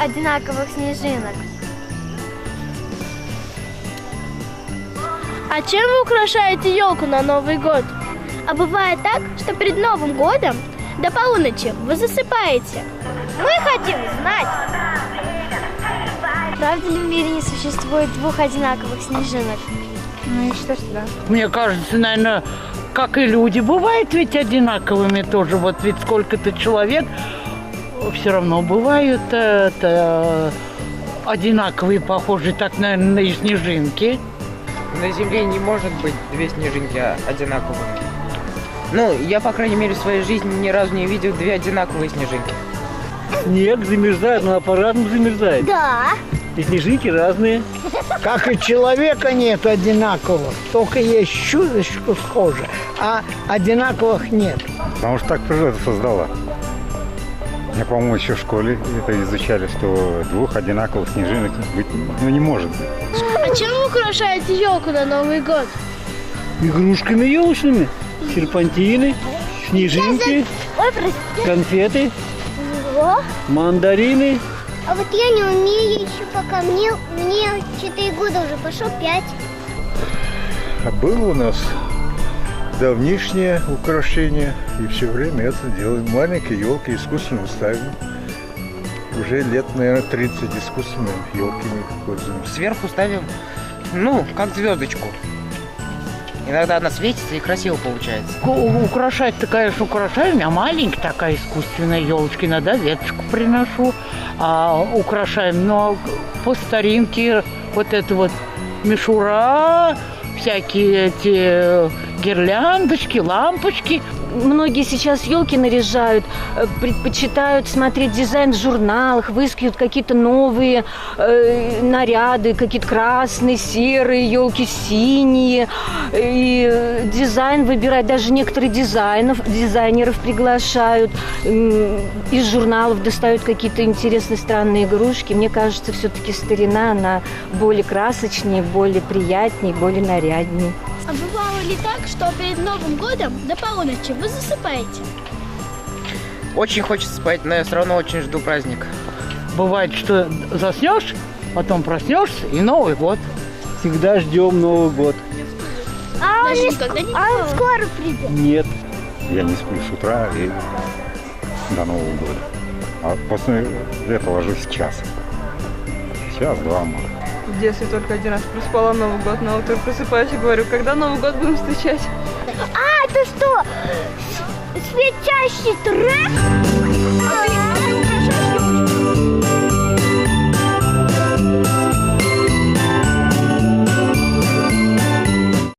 одинаковых снежинок. А чем вы украшаете елку на Новый год? А бывает так, что перед Новым годом до полуночи вы засыпаете. Мы хотим знать, правда ли в мире не существует двух одинаковых снежинок? Ну, я считаю, что да. Мне кажется, наверное, как и люди, бывают ведь одинаковыми тоже. Вот ведь сколько-то человек, все равно бывают одинаковые, похожие, так, наверное, на снежинки. На Земле не может быть две снежинки одинаковыми. Ну, я, по крайней мере, в своей жизни ни разу не видел две одинаковые снежинки. Снег замерзает, но по-разному замерзает. Да. И снежинки разные. Как и человека нет одинаковых, только есть чуточку схоже, а одинаковых нет. Потому что так природа создала. Я, по-моему, еще в школе это изучали, что двух одинаковых снежинок быть не может быть. А чем вы украшаете елку на Новый год? Игрушками елочными, серпантины, снежинки, Ой, прости. конфеты, О, мандарины. а вот я не умею еще пока. Мне 4 года уже, пошел 5. Было у нас давнишнее украшение, и все время это делаем. Маленькие елки искусственно ставим. Уже лет, наверное, 30 искусственными елками пользуемся. Сверху ставим, ну, как звездочку. Иногда она светится и красиво получается. Украшать-то, конечно, украшаю. У меня маленькая такая искусственная елочка. Иногда веточку приношу. Украшаем, но по старинке вот это вот мишура, всякие эти гирляндочки, лампочки. Многие сейчас елки наряжают, предпочитают смотреть дизайн в журналах, выискивают какие-то новые наряды, какие-то красные, серые елки, синие. И дизайн выбирать, даже некоторые дизайнеров приглашают. Из журналов достают какие-то интересные странные игрушки. Мне кажется, все-таки старина, она более красочнее, более приятнее, более наряднее. А бывало ли так, что перед Новым годом до полуночи вы засыпаете? Очень хочется спать, но я все равно очень жду праздника. Бывает, что заснешь, потом проснешься и Новый год. Всегда ждем Новый год. Даже никогда не бывало? Скоро придет. Нет. Я не сплю с утра и до Нового года. А после этого ложусь час. Час-два, может. В детстве только один раз проспала Новый год, на утро просыпаюсь и говорю, когда Новый год будем встречать? А, это что? Светящий трек?